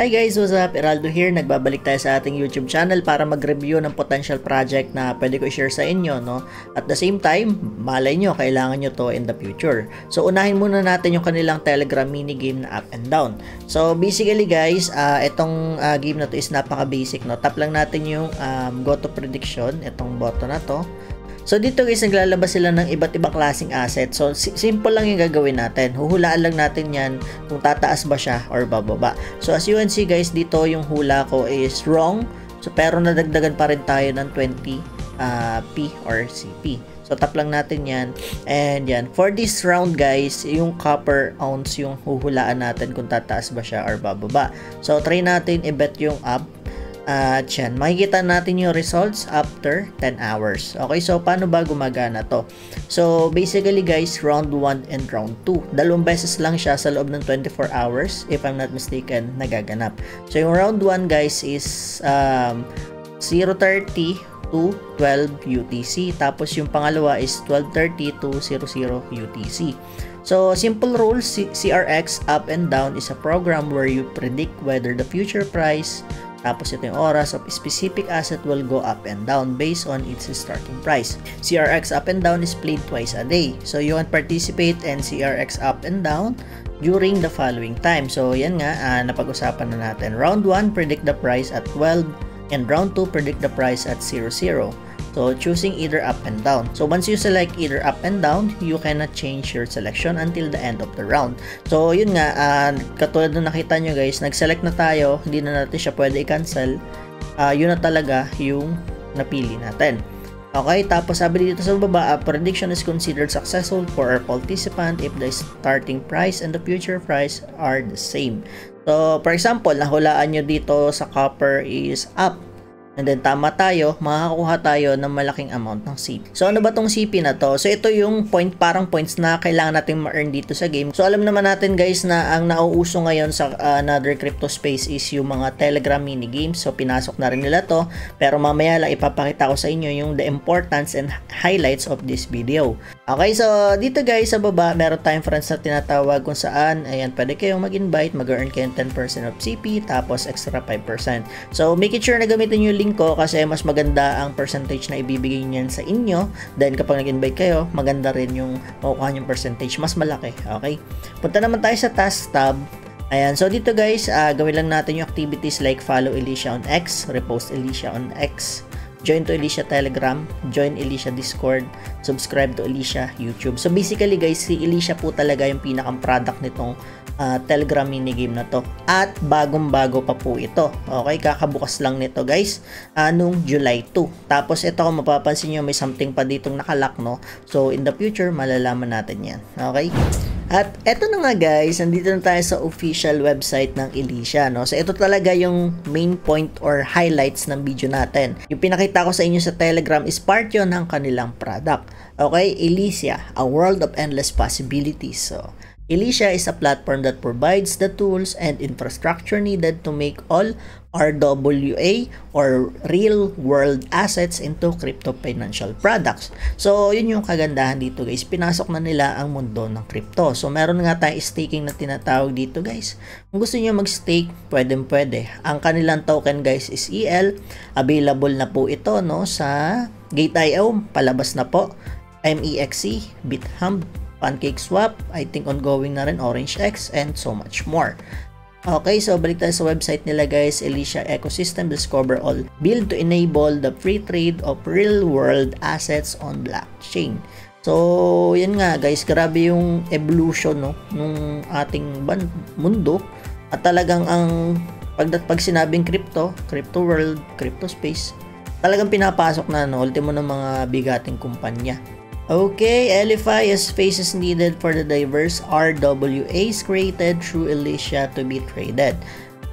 Hi guys, what's up? Heraldo here. Nagbabalik tayo sa ating YouTube channel para mag-review ng potential project na pwede ko i-share sa inyo, no? At the same time, malay nyo, kailangan nyo to in the future. So, unahin muna natin yung kanilang Telegram minigame na up and down. So, basically guys, itong game na to is napaka-basic, no? Tap lang natin yung go to prediction, itong button na to. So dito guys, naglalabas sila ng iba't ibang klaseng asset. So simple lang yung gagawin natin. Huhulaan lang natin yan kung tataas ba siya or bababa. So as you can see guys, dito yung hula ko is wrong. So pero nadagdagan pa rin tayo ng 20 P or CP. So tap lang natin yan. And yan, for this round guys, yung copper ounce yung huhulaan natin kung tataas ba siya or bababa. So try natin i-bet yung up. At yan, makikita natin yung results after 10 hours. Okay, so paano ba gumagana to? So basically guys, round 1 and round 2, dalawang beses lang siya sa loob ng 24 hours if I'm not mistaken nagaganap. So yung round 1 guys is 0:30 to 12 UTC, tapos yung pangalawa is 12:30 to 00 UTC. So simple rules, CRX up and down is a program where you predict whether the future price, tapos ito yung oras of specific asset will go up and down based on its starting price. CRX up and down is played twice a day. So you can participate in CRX up and down during the following time. So yan nga, napag-usapan na natin. Round 1, predict the price at 12. And round 2, predict the price at 00. So choosing either up and down. So once you select either up and down, you cannot change your selection until the end of the round. So yun nga, katulad na nakita nyo guys, nag-select na tayo, hindi na natin siya pwede i-cancel. Yun na talaga yung napili natin. Okay, tapos sabi dito sa baba, a prediction is considered successful for a participant if the starting price and the future price are the same. So for example, nahulaan nyo dito sa copper is up. And then tama tayo, makakakuha tayo ng malaking amount ng CP. So ano ba tong CP na to? So ito yung parang points na kailangan natin ma-earn dito sa game. So alam naman natin guys na ang nauuso ngayon sa another crypto space is yung mga Telegram mini games. So pinasok na rin nila to. Pero mamaya lang ipapakita ko sa inyo yung the importance and highlights of this video. Okay, so dito guys sa baba, meron tayong friends na tinatawag kung saan, ayan, pwede kayong mag-invite, mag-earn kayo 10% of CP, tapos extra 5%. So make it sure na gamitin yung link ko kasi mas maganda ang percentage na ibibigay niyan sa inyo. Then kapag nag-invite kayo, maganda rin yung makukuha yung percentage, mas malaki. Okay, punta naman tayo sa task tab. Ayan, so dito guys, gawin lang natin yung activities like follow Alicia on X, repost Alicia on X, join to Alicia Telegram, join Alicia Discord, subscribe to Alicia YouTube. So basically guys, si Alicia po talaga yung pinakang product nitong Telegram minigame na to. At bagong-bago pa po ito. Okay, kakabukas lang nito guys, nung July 2. Tapos ito, kung mapapansin nyo, may something pa ditong nakalock, no? So in the future, malalaman natin yan. Okay? At eto na nga guys, nandito na tayo sa official website ng Alicia, no? So ito talaga yung main point or highlights ng video natin. Yung pinakita ko sa inyo sa Telegram is part yun ng kanilang product. Okay, Alicia, a world of endless possibilities. So Alicia is a platform that provides the tools and infrastructure needed to make all RWA or real world assets into crypto financial products. So yun yung kagandahan dito guys, pinasok na nila ang mundo ng crypto. So meron nga tayong staking na tinatawag dito guys. Kung gusto niyo mag-stake, pwede. Ang kanilang token guys is EL. Available na po ito, no, sa Gate.io, palabas na po. MEXC, BitHub, PancakeSwap, I think ongoing na rin, OrangeX, and so much more. Okay, so balik tayo sa website nila guys, Alicia Ecosystem, discover all, build to enable the free trade of real world assets on blockchain. So yan nga guys, grabe yung evolution, no, nung ating mundo. At talagang ang pag sinabing crypto world, crypto space, talagang pinapasok na, no, ultimo ng mga bigating kumpanya. Okay, Elify is spaces needed for the diverse RWAs created through Alicia to be traded.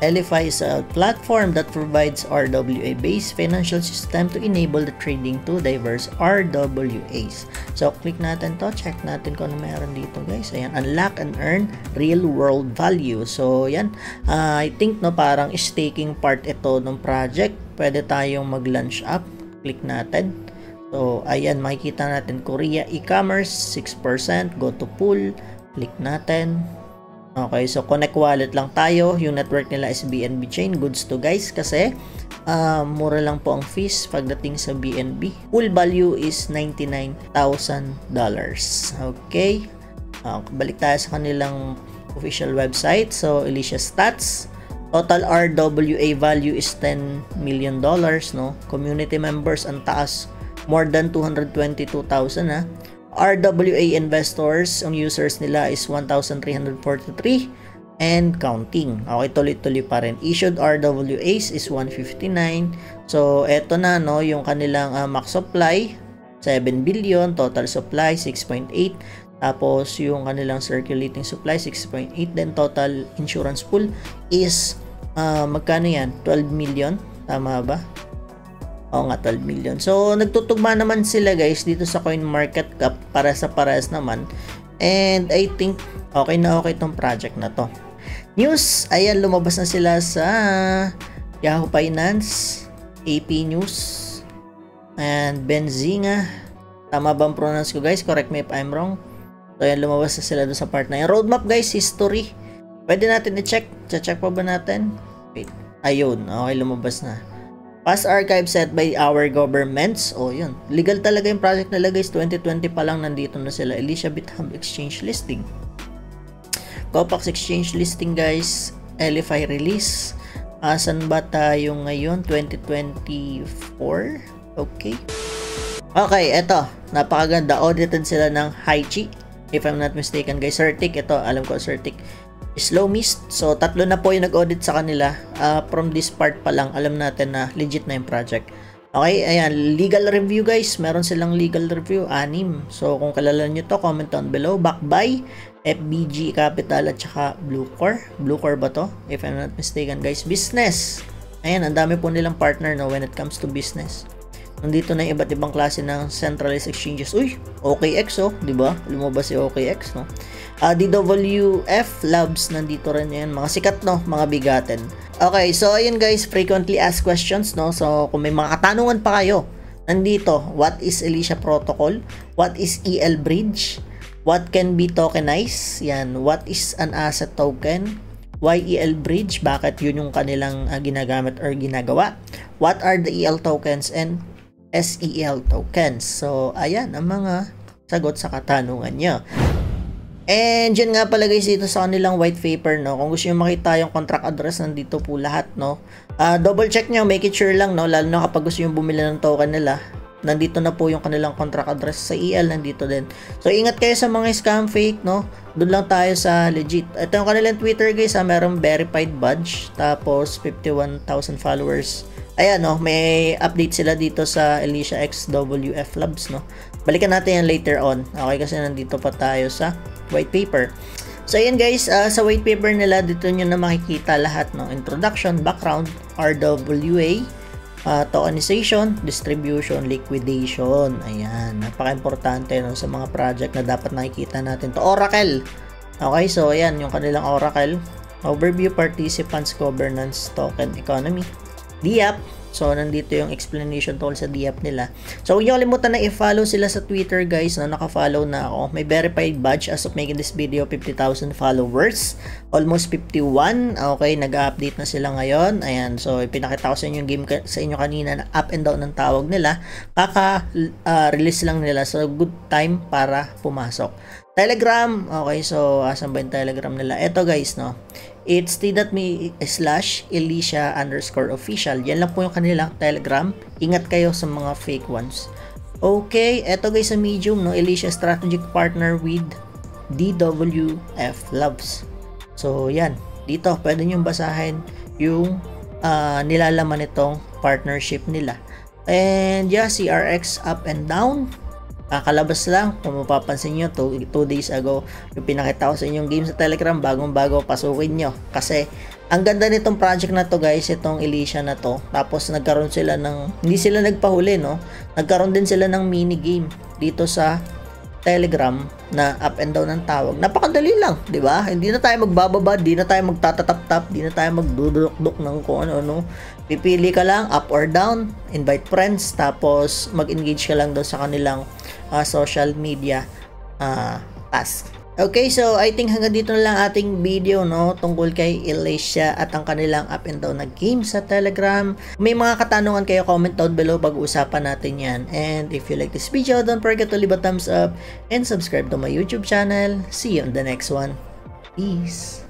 Elify is a platform that provides RWA-based financial system to enable the trading to diverse RWAs. So, click natin to, check natin kung ano meron dito guys. Ayan, unlock and earn real world value. So, yan, I think, no, parang staking part ito ng project. Pwede tayong mag-launch up. Click natin. So, ayan, makikita natin Korea e-commerce, 6%, go to pool, click natin. Okay, so Connect Wallet lang tayo. Yung network nila is BNB Chain. Goods to guys kasi mura lang po ang fees pagdating sa BNB. Full value is $99,000. Okay. Balik tayo sa kanilang official website. So, Elysia Stats. Total RWA value is $10 million, no? Community members ang taas. More than 222,000, ha? RWA investors, ang users nila is 1,343 and counting. Okay, tuloy-tuloy pa rin. Issued RWAs is 159. So, eto na, no, yung kanilang max supply, 7 billion. Total supply, 6.8. Tapos, yung kanilang circulating supply, 6.8. Then, total insurance pool is, magkano yan? 12 million. Tama ba? Oo nga, 12 million. So, nagtutugma naman sila guys dito sa CoinMarketCap para sa parehas naman. And I think okay na okay tong project na to. News, ayan, lumabas na sila sa Yahoo Finance, AP News, and Benzinga. Tama ba ang pronounce ko guys? Correct me if I'm wrong. So, ayan, lumabas na sila doon sa part na yan. Roadmap guys, history. Pwede natin i-check. Check pa ba natin? Wait. Ayun, okay, lumabas na. Past archive set by our governments. Oh, yun. Legal talaga yung project nila guys. 2020 pa lang nandito na sila. Elizabeth Hub Exchange listing. Copax Exchange listing guys. LFI release. Asan ba tayo ngayon? 2024. Okay. Okay, eto. Napakaganda. Audited sila ng Haichi. If I'm not mistaken guys. Certic. Ito, alam ko Certic. Slow Mist. So, tatlo na po yung nag-audit sa kanila. From this part pa lang, alam natin na legit na yung project. Okay, ayan. Legal review guys. Meron silang legal review. 6. So, kung kalala nyo to, comment down below. Back by FBG Capital at saka Bluecore. Bluecore ba to? If I'm not mistaken guys. Business. Ayan, ang dami po nilang partner no, when it comes to business. Nandito na yung iba't ibang klase ng centralized exchanges. Uy, OKX oh, di ba? Lumabas si OKX, no? DWF Labs, nandito rin yan. Mga sikat, no? Mga bigatin. Okay, so ayun guys, frequently asked questions, no? So, kung may mga katanungan pa kayo, nandito, what is Elysia Protocol? What is EL Bridge? What can be tokenized? Yan, what is an asset token? Why EL Bridge? Bakit yun yung kanilang ginagamit or ginagawa? What are the EL tokens and SEL tokens? So, ayan ang mga sagot sa katanungan nyo. And yun nga pala guys dito sa kanilang white paper, no? Kung gusto nyo makita yung contract address, nandito po lahat, no? Double check nyo, make it sure lang, no? Lalo na kapag gusto nyo bumili ng token nila, nandito na po yung kanilang contract address. Sa EL, nandito din. So, ingat kayo sa mga scam fake, no? Doon lang tayo sa legit. Ito yung kanilang Twitter guys, merong verified badge, tapos 51,000 followers. Ayan, no, may update sila dito sa Elysia XWF Labs, no. Balikan natin yan later on. Okay, kasi nandito pa tayo sa white paper. So, ayan guys, sa white paper nila, dito nyo na makikita lahat, no. Introduction, background, RWA, tokenization, distribution, liquidation. Ayan, napaka-importante, no, sa mga project na dapat nakikita natin. To Oracle. Okay, so, ayan, yung kanilang Oracle. Overview, participants, governance, token, economy. DApp. So, nandito yung explanation tungkol sa DApp nila. So, huwag nyo kalimutan na i-follow sila sa Twitter, guys. No? Naka-follow na ako. May verified badge as of making this video, 50,000 followers. Almost 51. Okay, nag-update na sila ngayon. Ayan. So, ipinakita ko sa inyo yung game sa inyo kanina na up and down ng tawag nila. Kaka-release lang nila. So, good time para pumasok. Telegram. Okay, so, asan ba yung Telegram nila? Eto, guys, no? It's t.me/Elysia_official. Yan lang po yung kanilang Telegram. Ingat kayo sa mga fake ones. Okay, eto guys sa Medium, no? Elysia Strategic Partner with DWF Labs. So, yan. Dito, pwede nyo basahin yung nilalaman nitong partnership nila. And yeah, CRX up and down. Kakalabas lang, kung mapapansin nyo, 2 days ago, yung pinakita ko sa inyong game sa Telegram, bagong-bago, pasukin nyo. Kasi, ang ganda nitong project na to guys, itong Elysia na to. Tapos, nagkaroon sila ng, hindi sila nagpahuli, no? Nagkaroon din sila ng mini game dito sa Telegram na up and down ng tawag. Napakadali lang, di ba? Hindi na tayo magbababa, hindi na tayo magtatatap-tap, hindi na tayo magduduk-duk ng kung ano-ano. Pipili ka lang, up or down, invite friends, tapos mag-engage ka lang doon sa kanilang social media task. Okay, so I think hanggang dito na lang ating video, no, tungkol kay Elysia at ang kanilang up and down na game sa Telegram. May mga katanungan kayo, comment down below, pag-uusapan natin yan. And if you like this video, don't forget to leave a thumbs up and subscribe to my YouTube channel. See you on the next one. Peace!